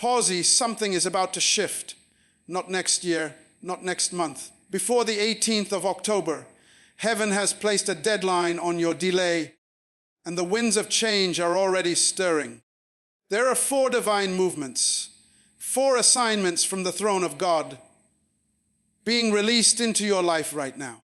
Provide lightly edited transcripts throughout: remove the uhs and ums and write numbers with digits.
Pause, something is about to shift. Not next year, not next month. Before the 18th of October, heaven has placed a deadline on your delay, and the winds of change are already stirring. There are 4 divine movements, 4 assignments from the throne of God being released into your life right now.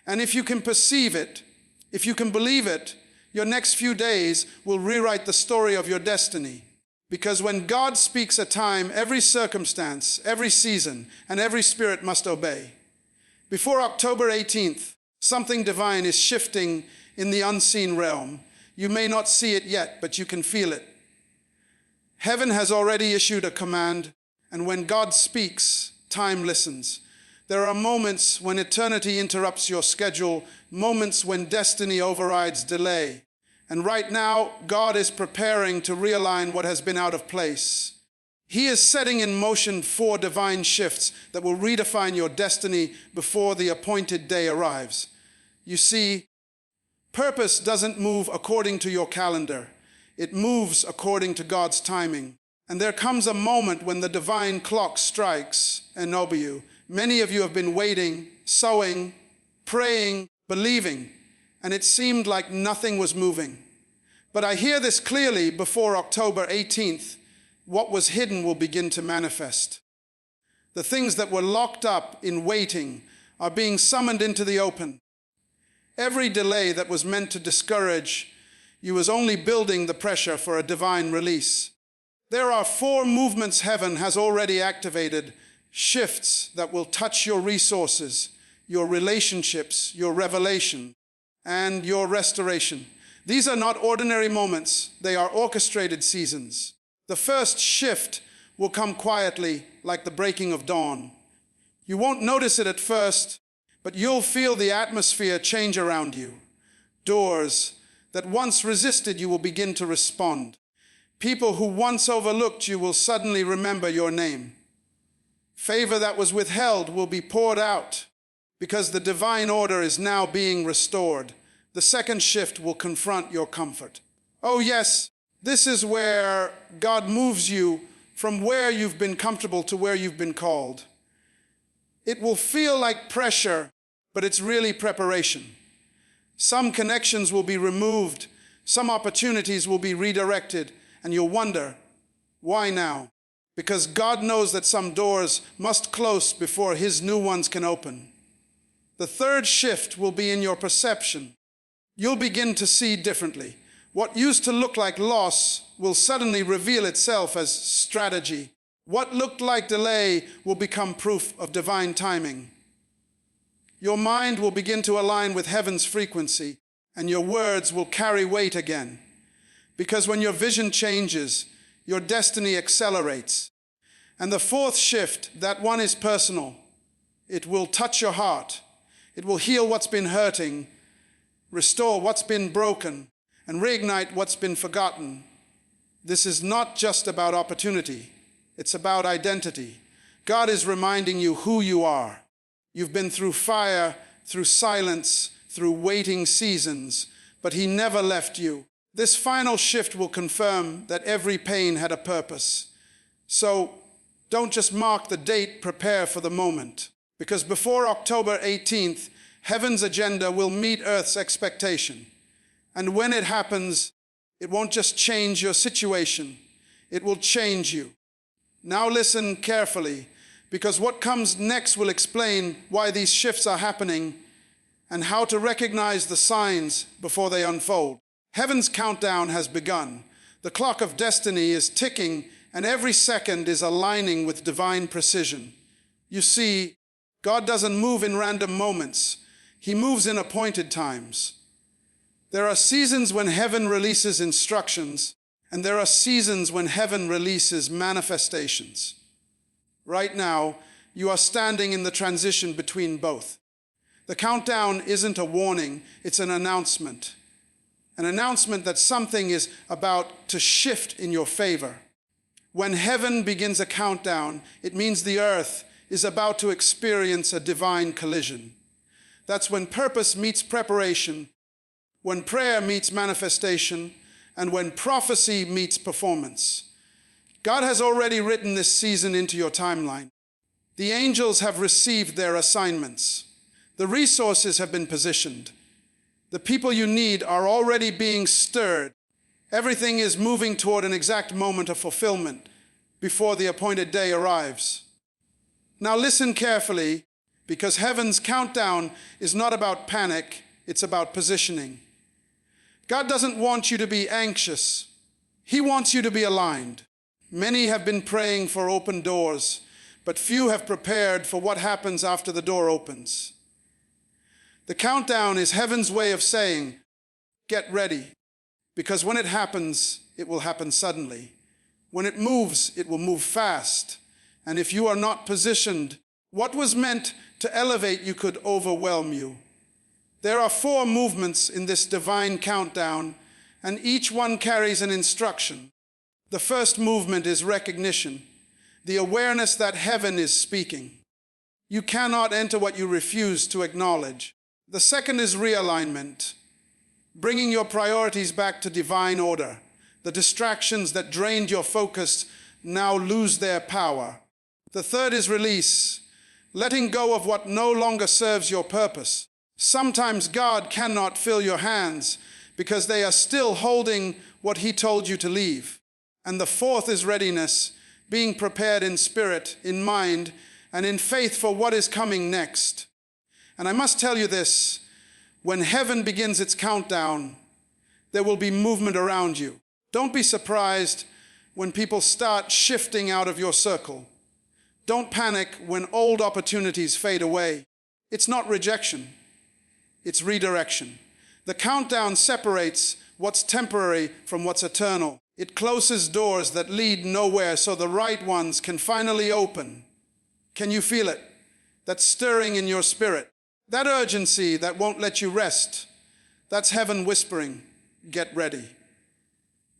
And if you can perceive it, if you can believe it, your next few days will rewrite the story of your destiny. Because when God speaks a time, every circumstance, every season, and every spirit must obey. Before October 18th, something divine is shifting in the unseen realm. You may not see it yet, but you can feel it. Heaven has already issued a command, and when God speaks, time listens. There are moments when eternity interrupts your schedule, moments when destiny overrides delay. And right now, God is preparing to realign what has been out of place. He is setting in motion 4 divine shifts that will redefine your destiny before the appointed day arrives. You see, purpose doesn't move according to your calendar. It moves according to God's timing. And there comes a moment when the divine clock strikes, and over you. Many of you have been waiting, sowing, praying, believing, and it seemed like nothing was moving. But I hear this clearly: before October 18th, what was hidden will begin to manifest. The things that were locked up in waiting are being summoned into the open. Every delay that was meant to discourage you was only building the pressure for a divine release. There are 4 movements heaven has already activated, shifts that will touch your resources, your relationships, your revelation, and your restoration. These are not ordinary moments. They are orchestrated seasons. The first shift will come quietly, like the breaking of dawn. You won't notice it at first, but you'll feel the atmosphere change around you. Doors that once resisted you will begin to respond. People who once overlooked you will suddenly remember your name. Favor that was withheld will be poured out because the divine order is now being restored. The second shift will confront your comfort. Oh yes, this is where God moves you from where you've been comfortable to where you've been called. It will feel like pressure, but it's really preparation. Some connections will be removed, some opportunities will be redirected, and you'll wonder, why now? Because God knows that some doors must close before His new ones can open. The third shift will be in your perception. You'll begin to see differently. What used to look like loss will suddenly reveal itself as strategy. What looked like delay will become proof of divine timing. Your mind will begin to align with heaven's frequency, and your words will carry weight again. Because when your vision changes, your destiny accelerates. And the fourth shift, that one is personal. It will touch your heart. It will heal what's been hurting, restore what's been broken, and reignite what's been forgotten. This is not just about opportunity. It's about identity. God is reminding you who you are. You've been through fire, through silence, through waiting seasons, but He never left you. This final shift will confirm that every pain had a purpose. So don't just mark the date, prepare for the moment. Because before October 18th, heaven's agenda will meet earth's expectation. And when it happens, it won't just change your situation, it will change you. Now listen carefully, because what comes next will explain why these shifts are happening and how to recognize the signs before they unfold. Heaven's countdown has begun. The clock of destiny is ticking, and every second is aligning with divine precision. You see, God doesn't move in random moments. He moves in appointed times. There are seasons when heaven releases instructions, and there are seasons when heaven releases manifestations. Right now, you are standing in the transition between both. The countdown isn't a warning, it's an announcement. An announcement that something is about to shift in your favor. When heaven begins a countdown, it means the earth is about to experience a divine collision. That's when purpose meets preparation, when prayer meets manifestation, and when prophecy meets performance. God has already written this season into your timeline. The angels have received their assignments. The resources have been positioned. The people you need are already being stirred. Everything is moving toward an exact moment of fulfillment before the appointed day arrives. Now listen carefully, because heaven's countdown is not about panic, it's about positioning. God doesn't want you to be anxious. He wants you to be aligned. Many have been praying for open doors, but few have prepared for what happens after the door opens. The countdown is heaven's way of saying, get ready, because when it happens, it will happen suddenly. When it moves, it will move fast. And if you are not positioned, what was meant to elevate you could overwhelm you. There are 4 movements in this divine countdown, and each one carries an instruction. The first movement is recognition, the awareness that heaven is speaking. You cannot enter what you refuse to acknowledge. The second is realignment, bringing your priorities back to divine order. The distractions that drained your focus now lose their power. The third is release, letting go of what no longer serves your purpose. Sometimes God cannot fill your hands because they are still holding what He told you to leave. And the fourth is readiness, being prepared in spirit, in mind, and in faith for what is coming next. And I must tell you this, when heaven begins its countdown, there will be movement around you. Don't be surprised when people start shifting out of your circle. Don't panic when old opportunities fade away. It's not rejection, it's redirection. The countdown separates what's temporary from what's eternal. It closes doors that lead nowhere so the right ones can finally open. Can you feel it? That stirring in your spirit. That urgency that won't let you rest. That's heaven whispering, get ready.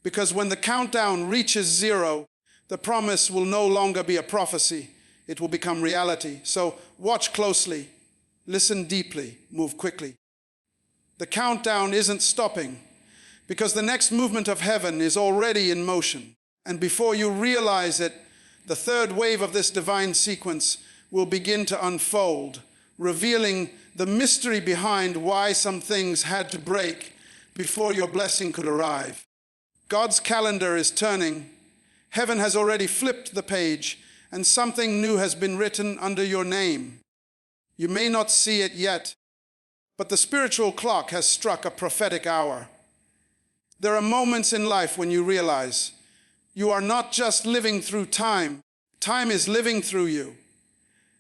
Because when the countdown reaches 0, the promise will no longer be a prophecy. It will become reality. So watch closely, listen deeply, move quickly. The countdown isn't stopping because the next movement of heaven is already in motion. And before you realize it, the third wave of this divine sequence will begin to unfold, revealing the mystery behind why some things had to break before your blessing could arrive. God's calendar is turning. Heaven has already flipped the page, and something new has been written under your name. You may not see it yet, but the spiritual clock has struck a prophetic hour. There are moments in life when you realize you are not just living through time, time is living through you.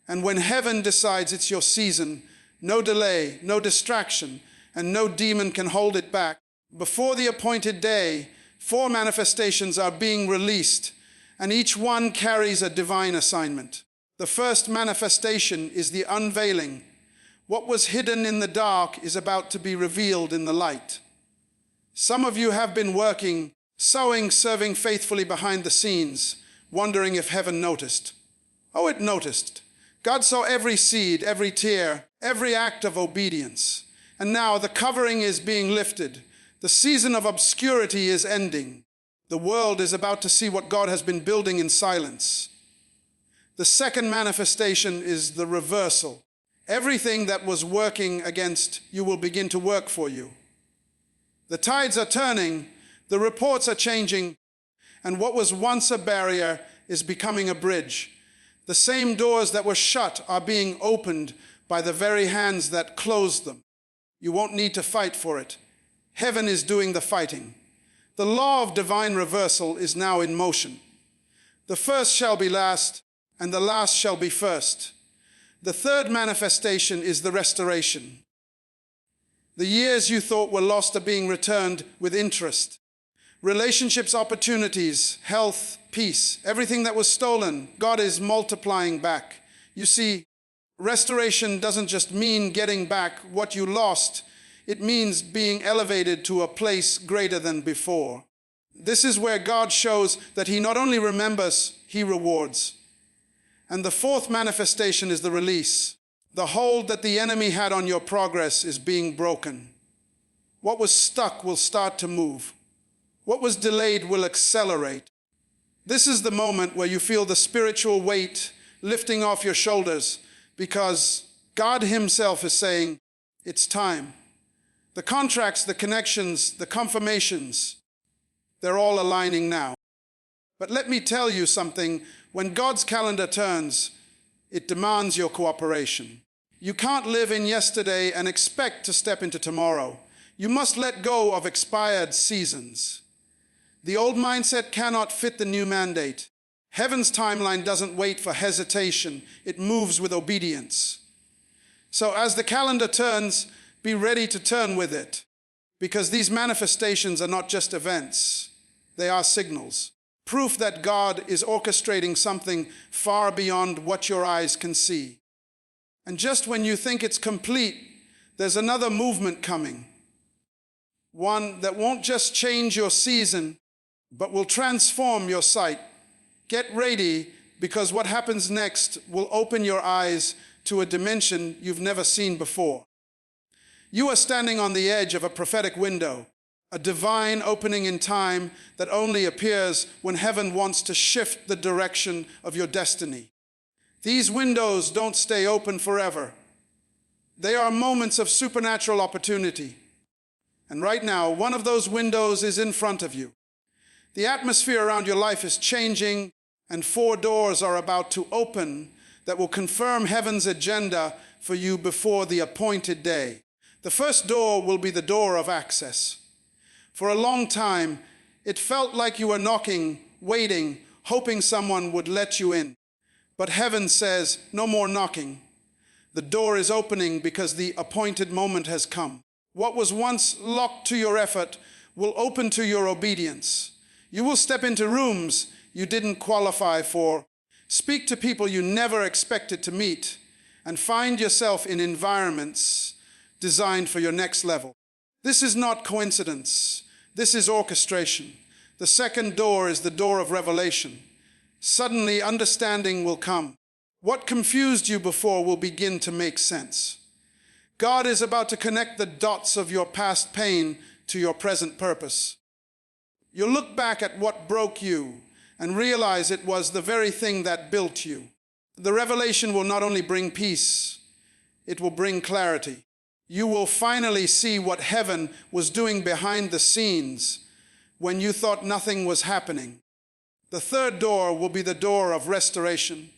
And when heaven decides it's your season, no delay, no distraction, and no demon can hold it back. Before the appointed day, 4 manifestations are being released, and each one carries a divine assignment. The first manifestation is the unveiling. What was hidden in the dark is about to be revealed in the light. Some of you have been working, sowing, serving faithfully behind the scenes, wondering if heaven noticed. Oh, it noticed. God saw every seed, every tear, every act of obedience. And now the covering is being lifted. The season of obscurity is ending. The world is about to see what God has been building in silence. The second manifestation is the reversal. Everything that was working against you will begin to work for you. The tides are turning, the reports are changing, and what was once a barrier is becoming a bridge. The same doors that were shut are being opened by the very hands that closed them. You won't need to fight for it. Heaven is doing the fighting. The law of divine reversal is now in motion. The first shall be last, and the last shall be first. The third manifestation is the restoration. The years you thought were lost are being returned with interest. Relationships, opportunities, health, peace, everything that was stolen, God is multiplying back. You see, restoration doesn't just mean getting back what you lost. It means being elevated to a place greater than before. This is where God shows that He not only remembers, He rewards. And the fourth manifestation is the release. The hold that the enemy had on your progress is being broken. What was stuck will start to move. What was delayed will accelerate. This is the moment where you feel the spiritual weight lifting off your shoulders because God Himself is saying, it's time. The contracts, the connections, the confirmations, they're all aligning now. But let me tell you something, when God's calendar turns, it demands your cooperation. You can't live in yesterday and expect to step into tomorrow. You must let go of expired seasons. The old mindset cannot fit the new mandate. Heaven's timeline doesn't wait for hesitation. It moves with obedience. So as the calendar turns, be ready to turn with it, because these manifestations are not just events. They are signals. Proof that God is orchestrating something far beyond what your eyes can see. And just when you think it's complete, there's another movement coming. One that won't just change your season, but will transform your sight. Get ready, because what happens next will open your eyes to a dimension you've never seen before. You are standing on the edge of a prophetic window, a divine opening in time that only appears when heaven wants to shift the direction of your destiny. These windows don't stay open forever. They are moments of supernatural opportunity. And right now, one of those windows is in front of you. The atmosphere around your life is changing, and 4 doors are about to open that will confirm heaven's agenda for you before the appointed day. The first door will be the door of access. For a long time, it felt like you were knocking, waiting, hoping someone would let you in. But heaven says, no more knocking. The door is opening because the appointed moment has come. What was once locked to your effort will open to your obedience. You will step into rooms you didn't qualify for, speak to people you never expected to meet, and find yourself in environments designed for your next level. This is not coincidence. This is orchestration. The second door is the door of revelation. Suddenly, understanding will come. What confused you before will begin to make sense. God is about to connect the dots of your past pain to your present purpose. You'll look back at what broke you and realize it was the very thing that built you. The revelation will not only bring peace, it will bring clarity. You will finally see what heaven was doing behind the scenes when you thought nothing was happening. The third door will be the door of restoration.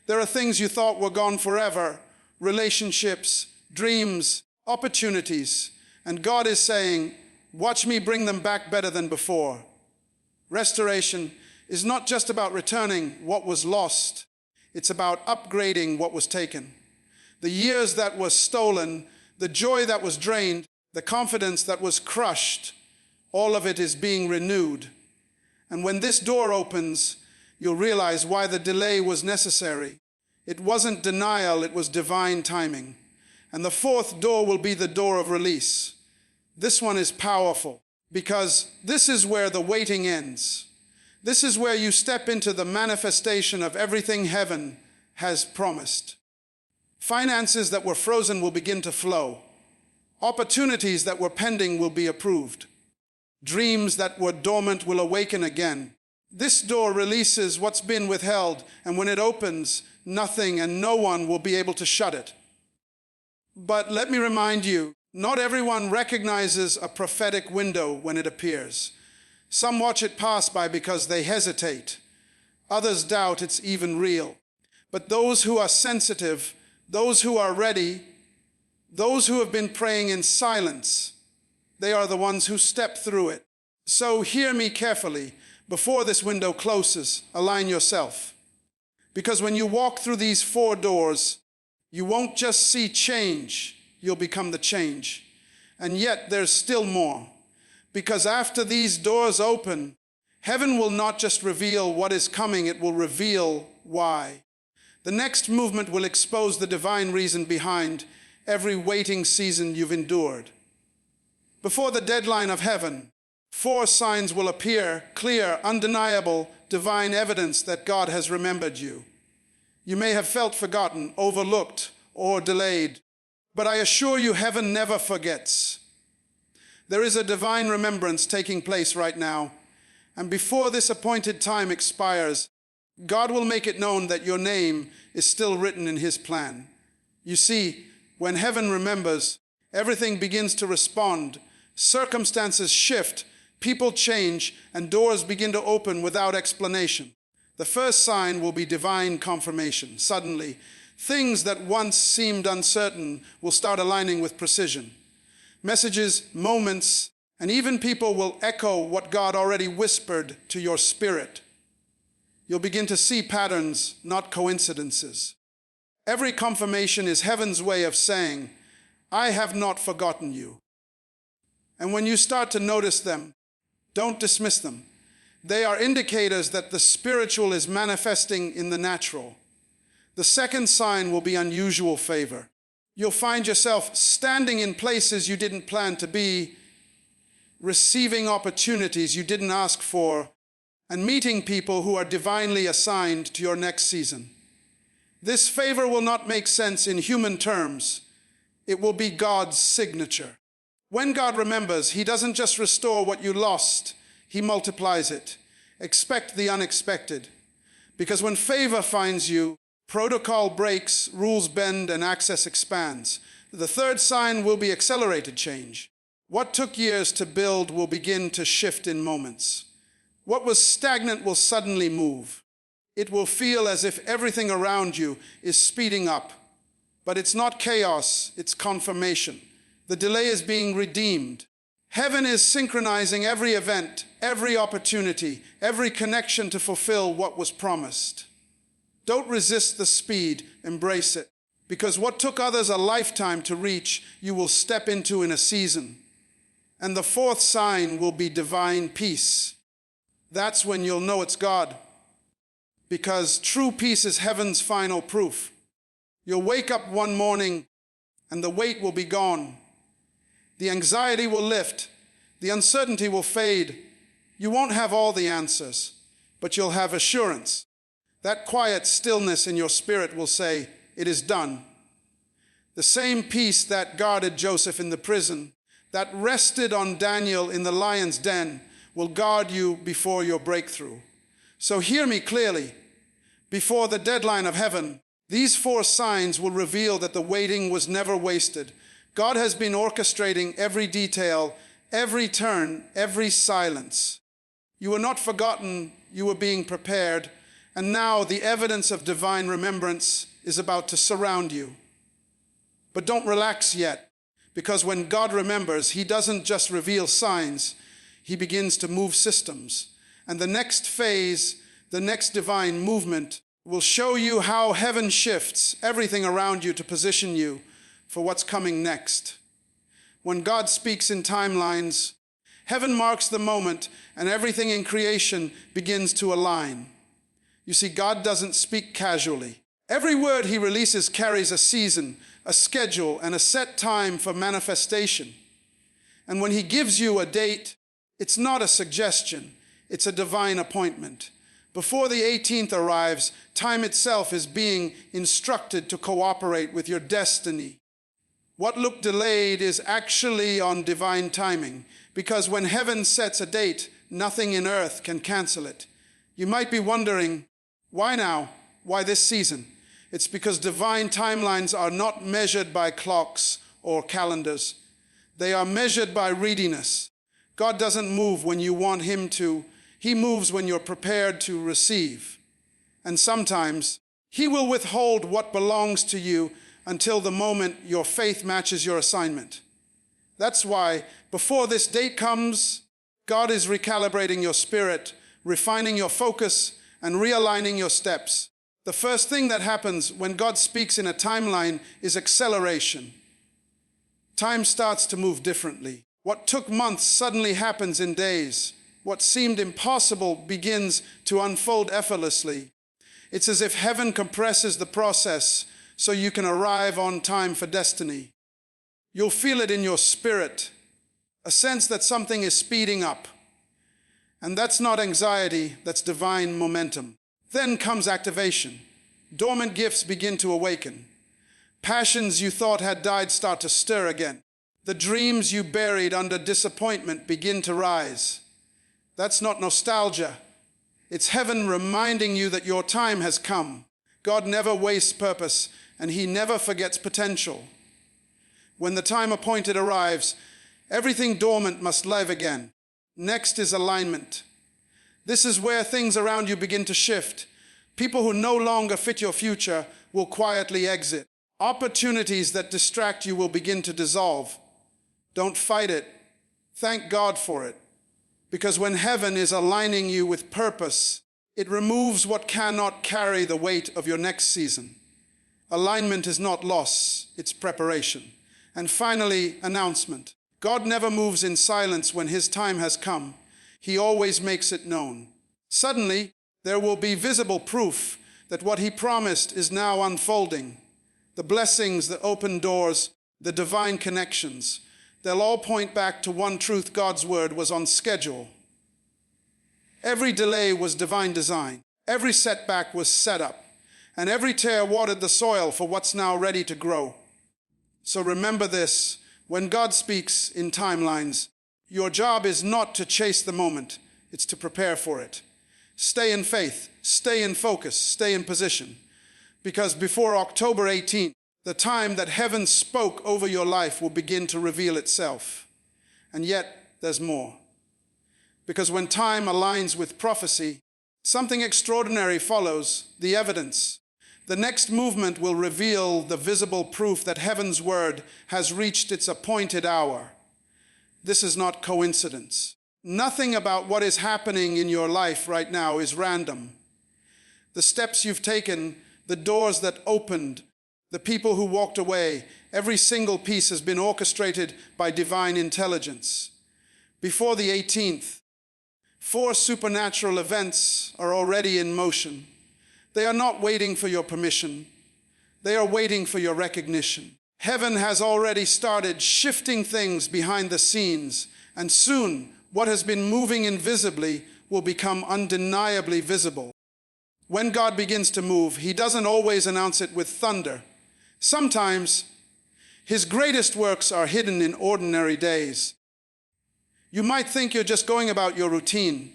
There are things you thought were gone forever, relationships, dreams, opportunities, and God is saying, watch me bring them back better than before. Restoration is not just about returning what was lost. It's about upgrading what was taken. The years that were stolen, the joy that was drained, the confidence that was crushed, all of it is being renewed. And when this door opens, you'll realize why the delay was necessary. It wasn't denial, it was divine timing. And the fourth door will be the door of release. This one is powerful because this is where the waiting ends. This is where you step into the manifestation of everything heaven has promised. Finances that were frozen will begin to flow. Opportunities that were pending will be approved. Dreams that were dormant will awaken again. This door releases what's been withheld, and when it opens, nothing and no one will be able to shut it. But let me remind you, not everyone recognizes a prophetic window when it appears. Some watch it pass by because they hesitate. Others doubt it's even real. But those who are sensitive, those who are ready, those who have been praying in silence, they are the ones who step through it. So hear me carefully. Before this window closes, align yourself. Because when you walk through these 4 doors, you won't just see change, you'll become the change. And yet there's still more. Because after these doors open, heaven will not just reveal what is coming, it will reveal why. The next movement will expose the divine reason behind every waiting season you've endured. Before the deadline of heaven, 4 signs will appear, clear, undeniable, divine evidence that God has remembered you. You may have felt forgotten, overlooked, or delayed, but I assure you heaven never forgets. There is a divine remembrance taking place right now, And before this appointed time expires, God will make it known that your name is still written in His plan. You see, when heaven remembers, everything begins to respond, circumstances shift, people change, and doors begin to open without explanation. The first sign will be divine confirmation. Suddenly, things that once seemed uncertain will start aligning with precision. Messages, moments, and even people will echo what God already whispered to your spirit. You'll begin to see patterns, not coincidences. Every confirmation is heaven's way of saying, I have not forgotten you. And when you start to notice them, don't dismiss them. They are indicators that the spiritual is manifesting in the natural. The second sign will be unusual favor. You'll find yourself standing in places you didn't plan to be, receiving opportunities you didn't ask for, and meeting people who are divinely assigned to your next season. This favor will not make sense in human terms. It will be God's signature. When God remembers, He doesn't just restore what you lost, He multiplies it. Expect the unexpected. Because when favor finds you, protocol breaks, rules bend, and access expands. The third sign will be accelerated change. What took years to build will begin to shift in moments. What was stagnant will suddenly move. It will feel as if everything around you is speeding up. But it's not chaos, it's confirmation. The delay is being redeemed. Heaven is synchronizing every event, every opportunity, every connection to fulfill what was promised. Don't resist the speed, embrace it. Because what took others a lifetime to reach, you will step into in a season. And the fourth sign will be divine peace. That's when you'll know it's God. Because true peace is heaven's final proof. You'll wake up one morning and the weight will be gone. The anxiety will lift. The uncertainty will fade. You won't have all the answers, but you'll have assurance. That quiet stillness in your spirit will say, it is done. The same peace that guarded Joseph in the prison, that rested on Daniel in the lion's den, will guard you before your breakthrough. So hear me clearly. Before the deadline of heaven, these four signs will reveal that the waiting was never wasted. God has been orchestrating every detail, every turn, every silence. You were not forgotten, you were being prepared, and now the evidence of divine remembrance is about to surround you. But don't relax yet, because when God remembers, He doesn't just reveal signs, He begins to move systems. And the next phase, the next divine movement, will show you how heaven shifts everything around you to position you for what's coming next. When God speaks in timelines, heaven marks the moment and everything in creation begins to align. You see, God doesn't speak casually. Every word He releases carries a season, a schedule, and a set time for manifestation. And when He gives you a date, it's not a suggestion, it's a divine appointment. Before the 18th arrives, time itself is being instructed to cooperate with your destiny. What looked delayed is actually on divine timing, because when heaven sets a date, nothing in earth can cancel it. You might be wondering, why now? Why this season? It's because divine timelines are not measured by clocks or calendars. They are measured by readiness. God doesn't move when you want Him to. He moves when you're prepared to receive. And sometimes He will withhold what belongs to you until the moment your faith matches your assignment. That's why before this date comes, God is recalibrating your spirit, refining your focus, and realigning your steps. The first thing that happens when God speaks in a timeline is acceleration. Time starts to move differently. What took months suddenly happens in days. What seemed impossible begins to unfold effortlessly. It's as if heaven compresses the process so you can arrive on time for destiny. You'll feel it in your spirit, a sense that something is speeding up. And that's not anxiety, that's divine momentum. Then comes activation. Dormant gifts begin to awaken. Passions you thought had died start to stir again. The dreams you buried under disappointment begin to rise. That's not nostalgia. It's heaven reminding you that your time has come. God never wastes purpose, and he never forgets potential. When the time appointed arrives, everything dormant must live again. Next is alignment. This is where things around you begin to shift. People who no longer fit your future will quietly exit. Opportunities that distract you will begin to dissolve. Don't fight it. Thank God for it. Because when heaven is aligning you with purpose, it removes what cannot carry the weight of your next season. Alignment is not loss, it's preparation. And finally, announcement. God never moves in silence when his time has come. He always makes it known. Suddenly, there will be visible proof that what he promised is now unfolding. The blessings, the open doors, the divine connections, they'll all point back to one truth: God's word was on schedule. Every delay was divine design. Every setback was set up. And every tear watered the soil for what's now ready to grow. So remember this: when God speaks in timelines, your job is not to chase the moment, it's to prepare for it. Stay in faith, stay in focus, stay in position. Because before October 18th, the time that heaven spoke over your life will begin to reveal itself. And yet, there's more. Because when time aligns with prophecy, something extraordinary follows, the evidence. The next movement will reveal the visible proof that heaven's word has reached its appointed hour. This is not coincidence. Nothing about what is happening in your life right now is random. The steps you've taken, the doors that opened, the people who walked away, every single piece has been orchestrated by divine intelligence. Before the 18th, 4 supernatural events are already in motion. They are not waiting for your permission. They are waiting for your recognition. Heaven has already started shifting things behind the scenes, and soon what has been moving invisibly will become undeniably visible. When God begins to move, he doesn't always announce it with thunder. Sometimes his greatest works are hidden in ordinary days. You might think you're just going about your routine,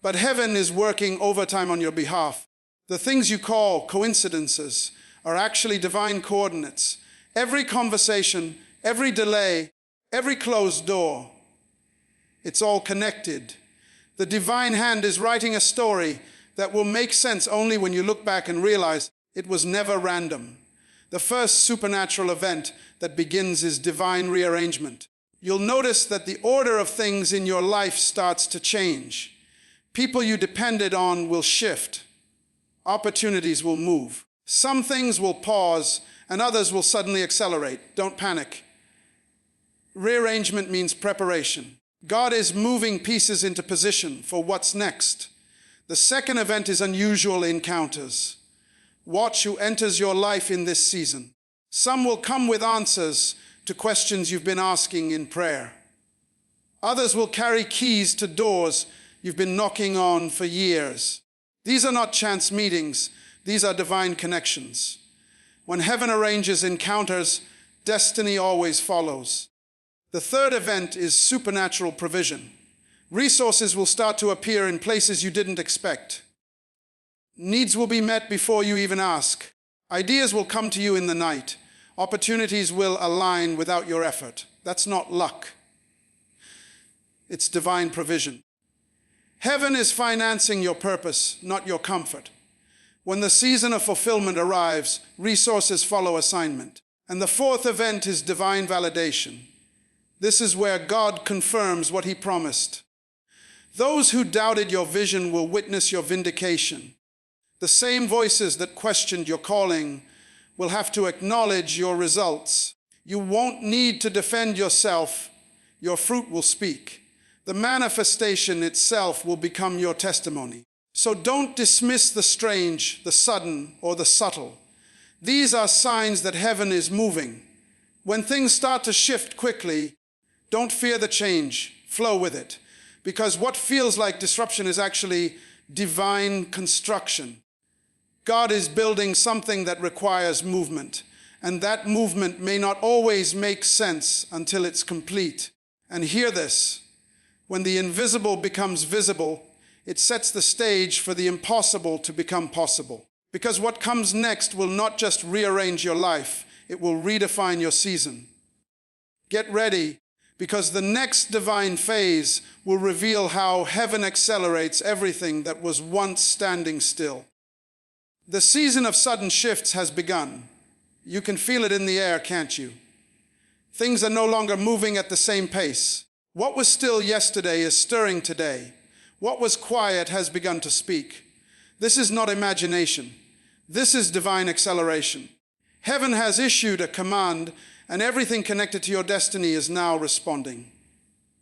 but heaven is working overtime on your behalf. The things you call coincidences are actually divine coordinates. Every conversation, every delay, every closed door, it's all connected. The divine hand is writing a story that will make sense only when you look back and realize it was never random. The first supernatural event that begins is divine rearrangement. You'll notice that the order of things in your life starts to change. People you depended on will shift. Opportunities will move. Some things will pause and others will suddenly accelerate. Don't panic. Rearrangement means preparation. God is moving pieces into position for what's next. The second event is unusual encounters. Watch who enters your life in this season. Some will come with answers to questions you've been asking in prayer. Others will carry keys to doors you've been knocking on for years. These are not chance meetings. These are divine connections. When heaven arranges encounters, destiny always follows. The third event is supernatural provision. Resources will start to appear in places you didn't expect. Needs will be met before you even ask. Ideas will come to you in the night. Opportunities will align without your effort. That's not luck. It's divine provision. Heaven is financing your purpose, not your comfort. When the season of fulfillment arrives, resources follow assignment. And the fourth event is divine validation. This is where God confirms what he promised. Those who doubted your vision will witness your vindication. The same voices that questioned your calling will have to acknowledge your results. You won't need to defend yourself. Your fruit will speak. The manifestation itself will become your testimony. So don't dismiss the strange, the sudden, or the subtle. These are signs that heaven is moving. When things start to shift quickly, don't fear the change. Flow with it. Because what feels like disruption is actually divine construction. God is building something that requires movement, and that movement may not always make sense until it's complete. And hear this: When the invisible becomes visible, it sets the stage for the impossible to become possible. Because what comes next will not just rearrange your life, it will redefine your season. Get ready, because the next divine phase will reveal how heaven accelerates everything that was once standing still. The season of sudden shifts has begun. You can feel it in the air, can't you? Things are no longer moving at the same pace. What was still yesterday is stirring today. What was quiet has begun to speak. This is not imagination. This is divine acceleration. Heaven has issued a command, and everything connected to your destiny is now responding.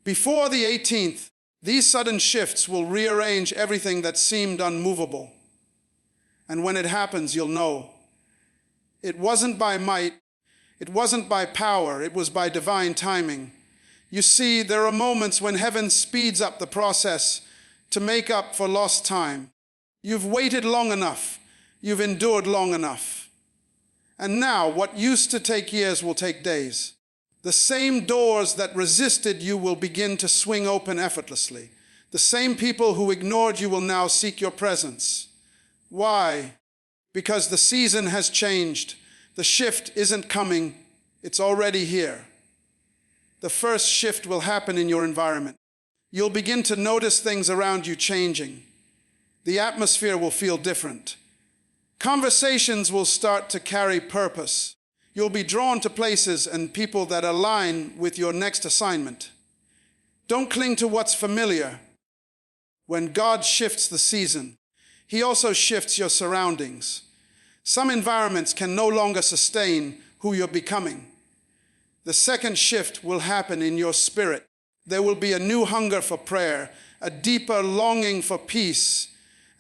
Before the 18th, these sudden shifts will rearrange everything that seemed unmovable. And when it happens, you'll know. It wasn't by might, it wasn't by power, it was by divine timing. You see, there are moments when heaven speeds up the process to make up for lost time. You've waited long enough. You've endured long enough. And now, what used to take years will take days. The same doors that resisted you will begin to swing open effortlessly. The same people who ignored you will now seek your presence. Why? Because the season has changed. The shift isn't coming, it's already here. The first shift will happen in your environment. You'll begin to notice things around you changing. The atmosphere will feel different. Conversations will start to carry purpose. You'll be drawn to places and people that align with your next assignment. Don't cling to what's familiar. When God shifts the season, He also shifts your surroundings. Some environments can no longer sustain who you're becoming. The second shift will happen in your spirit. There will be a new hunger for prayer, a deeper longing for peace,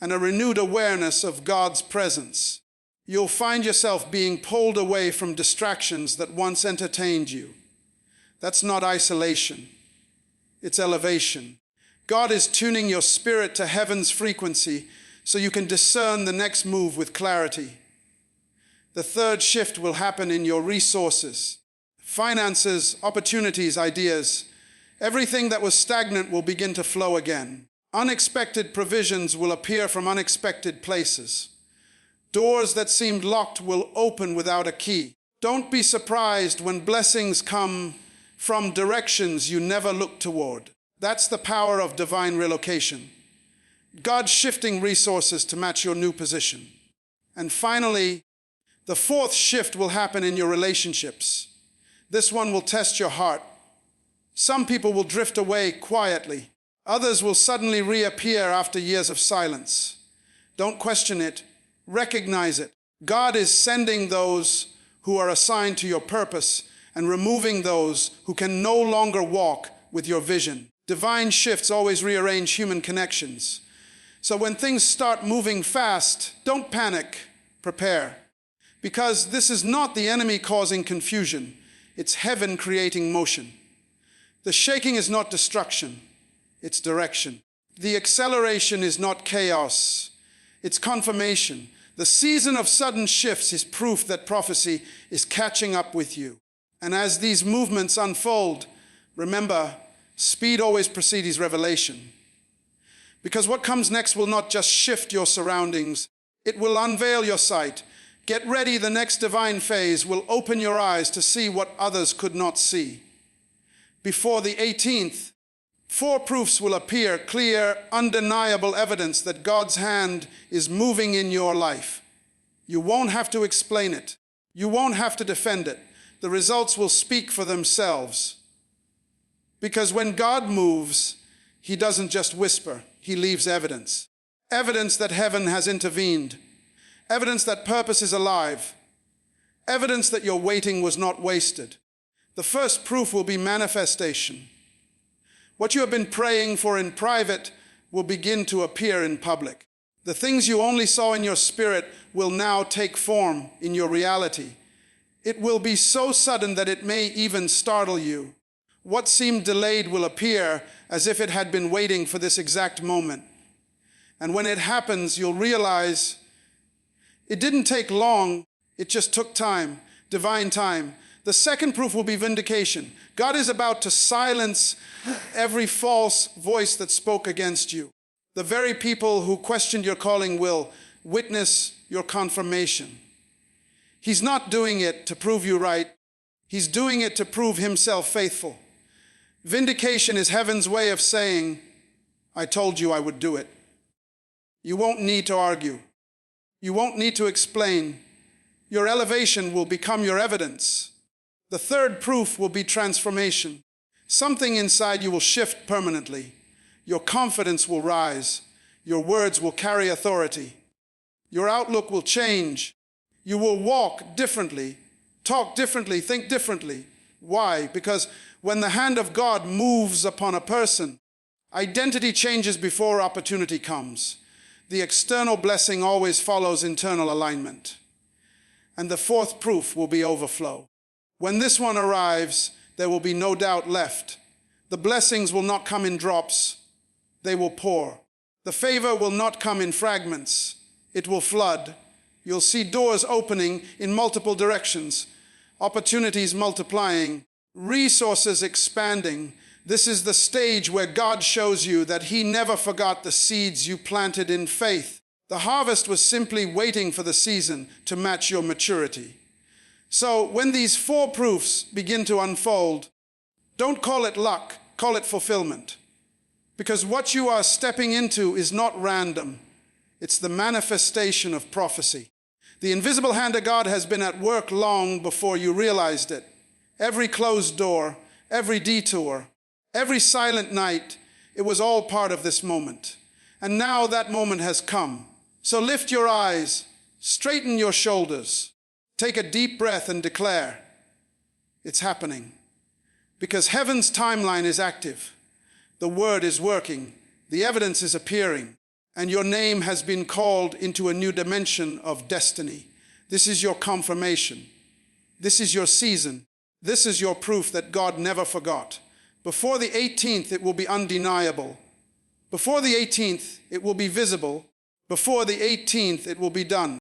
and a renewed awareness of God's presence. You'll find yourself being pulled away from distractions that once entertained you. That's not isolation. It's elevation. God is tuning your spirit to heaven's frequency so you can discern the next move with clarity. The third shift will happen in your resources. Finances, opportunities, ideas. Everything that was stagnant will begin to flow again. Unexpected provisions will appear from unexpected places. Doors that seemed locked will open without a key. Don't be surprised when blessings come from directions you never looked toward. That's the power of divine relocation. God shifting resources to match your new position. And finally, the fourth shift will happen in your relationships. This one will test your heart. Some people will drift away quietly. Others will suddenly reappear after years of silence. Don't question it. Recognize it. God is sending those who are assigned to your purpose and removing those who can no longer walk with your vision. Divine shifts always rearrange human connections. So when things start moving fast, don't panic, prepare. Because this is not the enemy causing confusion, it's heaven creating motion. The shaking is not destruction, it's direction. The acceleration is not chaos, it's confirmation. The season of sudden shifts is proof that prophecy is catching up with you. And as these movements unfold, remember, speed always precedes revelation. Because what comes next will not just shift your surroundings, it will unveil your sight. Get ready, the next divine phase will open your eyes to see what others could not see. Before the 18th, 4 proofs will appear, clear, undeniable evidence that God's hand is moving in your life. You won't have to explain it. You won't have to defend it. The results will speak for themselves. Because when God moves, He doesn't just whisper, He leaves evidence. Evidence that heaven has intervened. Evidence that purpose is alive. Evidence that your waiting was not wasted. The first proof will be manifestation. What you have been praying for in private will begin to appear in public. The things you only saw in your spirit will now take form in your reality. It will be so sudden that it may even startle you. What seemed delayed will appear as if it had been waiting for this exact moment. And when it happens, you'll realize it didn't take long, it just took time, divine time. The second proof will be vindication. God is about to silence every false voice that spoke against you. The very people who questioned your calling will witness your confirmation. He's not doing it to prove you right. He's doing it to prove himself faithful. Vindication is heaven's way of saying, I told you I would do it. You won't need to argue. You won't need to explain. Your elevation will become your evidence. The third proof will be transformation. Something inside you will shift permanently. Your confidence will rise. Your words will carry authority. Your outlook will change. You will walk differently, talk differently, think differently. Why? Because when the hand of God moves upon a person, identity changes before opportunity comes. The external blessing always follows internal alignment. And the fourth proof will be overflow. When this one arrives, there will be no doubt left. The blessings will not come in drops. They will pour. The favor will not come in fragments. It will flood. You'll see doors opening in multiple directions, opportunities multiplying, resources expanding. This is the stage where God shows you that He never forgot the seeds you planted in faith. The harvest was simply waiting for the season to match your maturity. So when these four proofs begin to unfold, don't call it luck, call it fulfillment. Because what you are stepping into is not random. It's the manifestation of prophecy. The invisible hand of God has been at work long before you realized it. Every closed door, every detour, every silent night, it was all part of this moment. And now that moment has come. So lift your eyes, straighten your shoulders, take a deep breath and declare, it's happening. Because heaven's timeline is active. The word is working. The evidence is appearing. And your name has been called into a new dimension of destiny. This is your confirmation. This is your season. This is your proof that God never forgot. Before the 18th, it will be undeniable. Before the 18th, it will be visible. Before the 18th, it will be done.